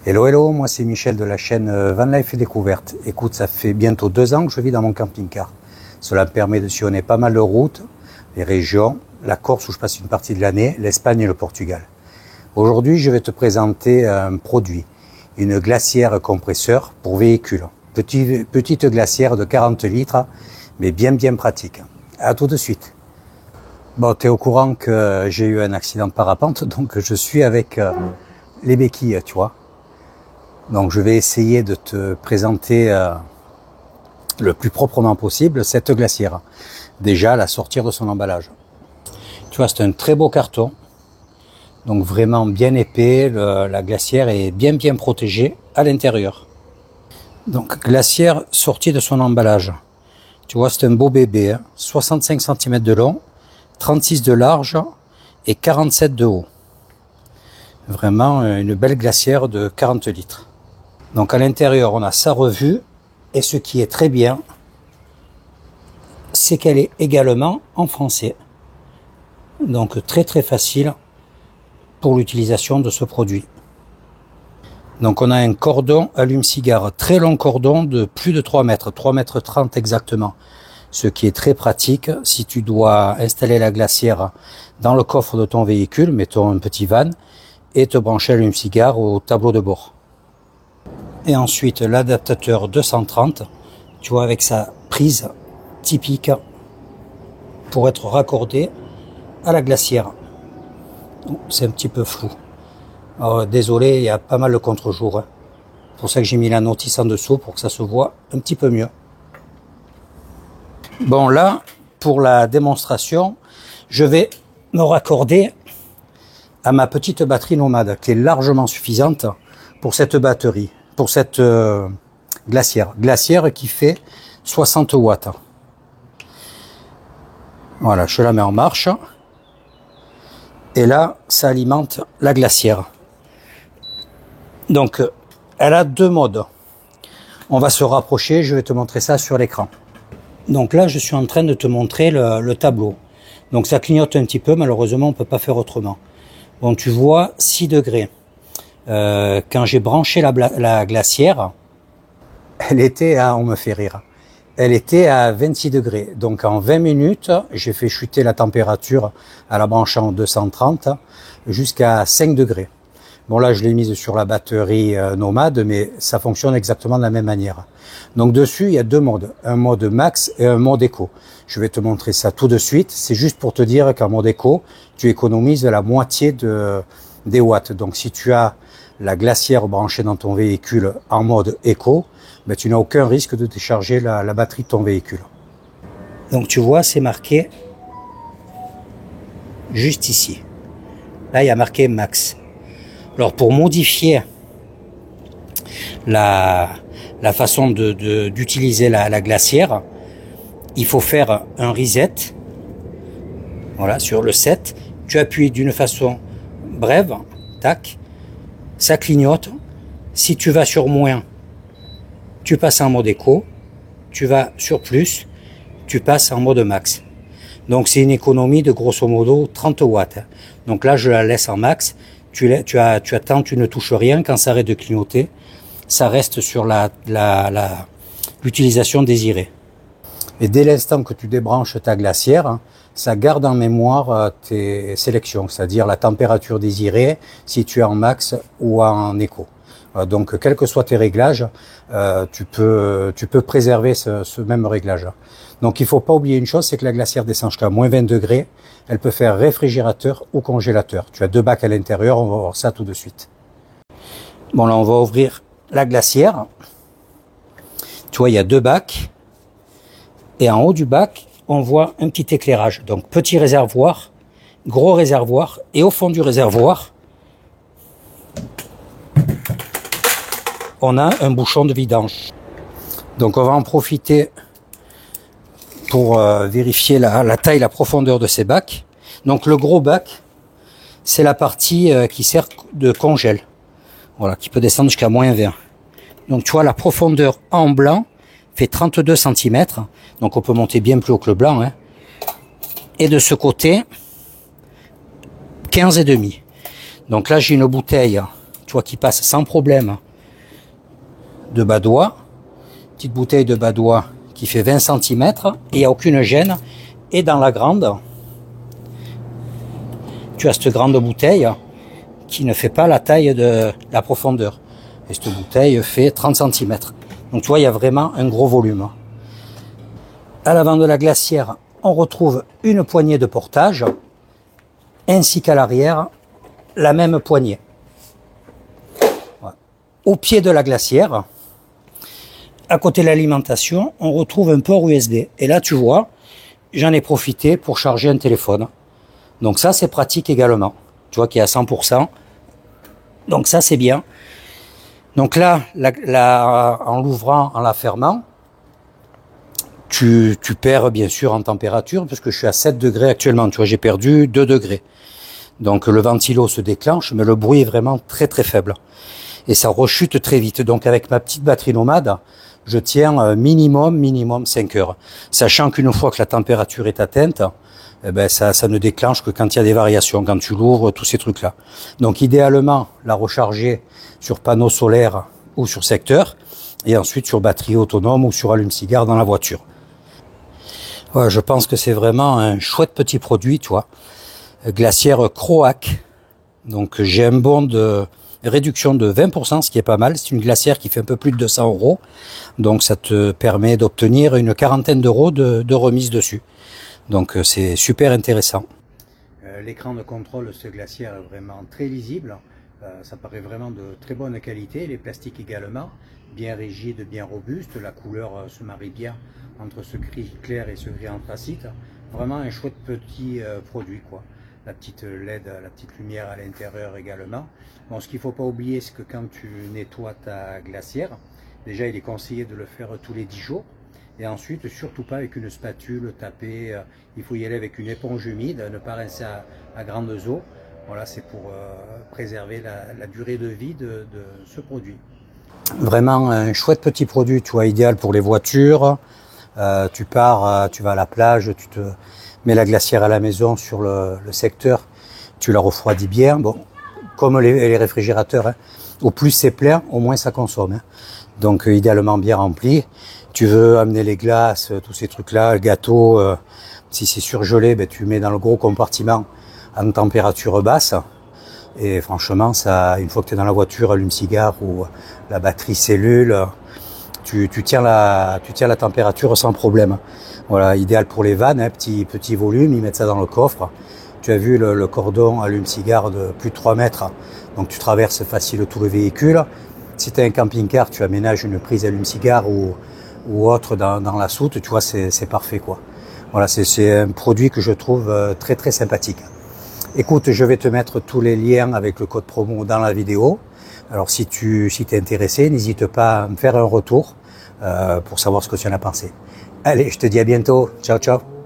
Hello, hello, moi c'est Michel de la chaîne Van Life et Découverte. Écoute, ça fait bientôt 2 ans que je vis dans mon camping-car. Cela me permet de sillonner pas mal de routes, les régions, la Corse où je passe une partie de l'année, l'Espagne et le Portugal. Aujourd'hui, je vais te présenter un produit, une glacière compresseur pour véhicule. Petite glacière de 40 litres, mais bien pratique. À tout de suite. Bon, tu es au courant que j'ai eu un accident de parapente, donc je suis avec les béquilles, tu vois. Donc je vais essayer de te présenter le plus proprement possible cette glacière. Déjà la sortir de son emballage. Tu vois, c'est un très beau carton. Donc vraiment bien épais, la glacière est bien protégée à l'intérieur. Donc glacière sortie de son emballage. Tu vois, c'est un beau bébé, hein, 65 cm de long, 36 de large et 47 de haut. Vraiment une belle glacière de 40 litres. Donc à l'intérieur, on a sa revue, et ce qui est très bien, c'est qu'elle est également en français. Donc très facile pour l'utilisation de ce produit. Donc on a un cordon allume-cigare, très long cordon de plus de 3 mètres, 3 mètres 30 exactement. Ce qui est très pratique si tu dois installer la glacière dans le coffre de ton véhicule, mettons un petit van, et te brancher allume-cigare au tableau de bord. Et ensuite l'adaptateur 230, tu vois, avec sa prise typique pour être raccordé à la glacière. C'est un petit peu flou. Alors, désolé, il y a pas mal de contre-jour. C'est pour ça que j'ai mis la notice en dessous pour que ça se voit un petit peu mieux. Bon, là, pour la démonstration, je vais me raccorder à ma petite batterie Nomade qui est largement suffisante pour cette batterie. Pour cette glacière qui fait 60 watts. Voilà, je la mets en marche. Et là, ça alimente la glacière. Donc, elle a 2 modes. On va se rapprocher, je vais te montrer ça sur l'écran. Donc là, je suis en train de te montrer le tableau. Donc ça clignote un petit peu, malheureusement, on ne peut pas faire autrement. Bon, tu vois, 6 degrés. Quand j'ai branché la glacière, elle était à, on me fait rire, elle était à 26 degrés. Donc en 20 minutes, j'ai fait chuter la température à la branche en 230 jusqu'à 5 degrés. Bon là, je l'ai mise sur la batterie Nomade, mais ça fonctionne exactement de la même manière. Donc dessus, il y a 2 modes, un mode max et un mode éco. Je vais te montrer ça tout de suite. C'est juste pour te dire qu'en mode éco, tu économises la moitié des watts. Donc si tu as la glacière branchée dans ton véhicule en mode éco, ben, tu n'as aucun risque de décharger la batterie de ton véhicule. Donc tu vois, c'est marqué juste ici. Là, il y a marqué max. Alors pour modifier la façon d'utiliser la glacière, il faut faire un reset. Voilà, sur le 7, tu appuies d'une façon brève, tac, ça clignote. Si tu vas sur moins, tu passes en mode éco. Tu vas sur plus, tu passes en mode max. Donc c'est une économie de grosso modo 30 watts. Donc là, je la laisse en max. Tu attends, tu ne touches rien. Quand ça arrête de clignoter, ça reste sur l'utilisation désirée. Et dès l'instant que tu débranches ta glacière, ça garde en mémoire tes sélections, c'est-à-dire la température désirée, si tu es en max ou en éco. Donc, quels que soient tes réglages, tu peux préserver ce même réglage. Donc, il faut pas oublier une chose, c'est que la glacière descend jusqu'à moins 20 degrés. Elle peut faire réfrigérateur ou congélateur. Tu as 2 bacs à l'intérieur, on va voir ça tout de suite. Bon, là, on va ouvrir la glacière. Tu vois, il y a 2 bacs. Et en haut du bac, on voit un petit éclairage. Donc, petit réservoir, gros réservoir. Et au fond du réservoir, on a un bouchon de vidange. Donc, on va en profiter pour vérifier la taille, la profondeur de ces bacs. Donc, le gros bac, c'est la partie qui sert de congèle. Voilà, qui peut descendre jusqu'à moins 20. Donc, tu vois, la profondeur en blanc fait 32 cm. Donc, on peut monter bien plus haut que le blanc. Hein. Et de ce côté, 15,5. Donc là, j'ai une bouteille tu vois, qui passe sans problème de Badois. Petite bouteille de Badois qui fait 20 cm et il n'y a aucune gêne. Et dans la grande, tu as cette grande bouteille qui ne fait pas la taille de la profondeur. Et cette bouteille fait 30 cm. Donc tu vois, il y a vraiment un gros volume. À l'avant de la glacière, on retrouve une poignée de portage, ainsi qu'à l'arrière, la même poignée. Voilà. Au pied de la glacière, à côté de l'alimentation, on retrouve un port USB. Et là, tu vois, j'en ai profité pour charger un téléphone. Donc ça, c'est pratique également. Tu vois qu'il est à 100%. Donc ça, c'est bien. Donc là, en l'ouvrant, en la fermant, tu perds bien sûr en température, parce que je suis à 7 degrés actuellement. Tu vois, j'ai perdu 2 degrés. Donc le ventilo se déclenche, mais le bruit est vraiment très très faible. Et ça rechute très vite. Donc avec ma petite batterie nomade, je tiens minimum 5 heures. Sachant qu'une fois que la température est atteinte, eh ben ça ne déclenche que quand il y a des variations, quand tu l'ouvres, tous ces trucs-là. Donc idéalement, la recharger sur panneau solaire ou sur secteur, et ensuite sur batterie autonome ou sur allume-cigare dans la voiture. Ouais, je pense que c'est vraiment un chouette petit produit, tu vois. Glacière Croac. Donc j'ai un bon de réduction de 20%, ce qui est pas mal. C'est une glacière qui fait un peu plus de 200 €. Donc ça te permet d'obtenir une quarantaine d'euros de remise dessus. Donc c'est super intéressant. L'écran de contrôle de ce glacière est vraiment très lisible. Ça paraît vraiment de très bonne qualité. Les plastiques également, bien rigides, bien robustes. La couleur se marie bien entre ce gris clair et ce gris anthracite. Vraiment un chouette petit produit, quoi. La petite LED, la petite lumière à l'intérieur également. Bon, ce qu'il ne faut pas oublier, c'est que quand tu nettoies ta glacière, déjà il est conseillé de le faire tous les 10 jours. Et ensuite, surtout pas avec une spatule tapée, il faut y aller avec une éponge humide, ne pas rincer à grandes eaux. Voilà, c'est pour préserver la durée de vie de ce produit. Vraiment un chouette petit produit, tu vois, idéal pour les voitures. Tu pars, tu vas à la plage, tu te mets la glacière à la maison sur le secteur, tu la refroidis bien. Bon, comme les réfrigérateurs, hein. Au plus c'est plein, au moins ça consomme. Hein. Donc idéalement bien rempli. Tu veux amener les glaces, tous ces trucs-là, le gâteau, si c'est surgelé, ben, tu mets dans le gros compartiment en température basse. Et franchement, ça, une fois que tu es dans la voiture, allume-cigare ou la batterie cellule, tu tiens la température sans problème. Voilà, idéal pour les vannes, hein, petit volume, ils mettent ça dans le coffre. Tu as vu le cordon allume-cigare de plus de 3 mètres, donc tu traverses facile tout le véhicule. Si tu as un camping-car, tu aménages une prise allume-cigare ou autre dans la soute, tu vois, c'est parfait, quoi. Voilà, c'est un produit que je trouve très très sympathique. Écoute, je vais te mettre tous les liens avec le code promo dans la vidéo. Alors si t'es intéressé, n'hésite pas à me faire un retour pour savoir ce que tu en as pensé. Allez, je te dis à bientôt. Ciao, ciao.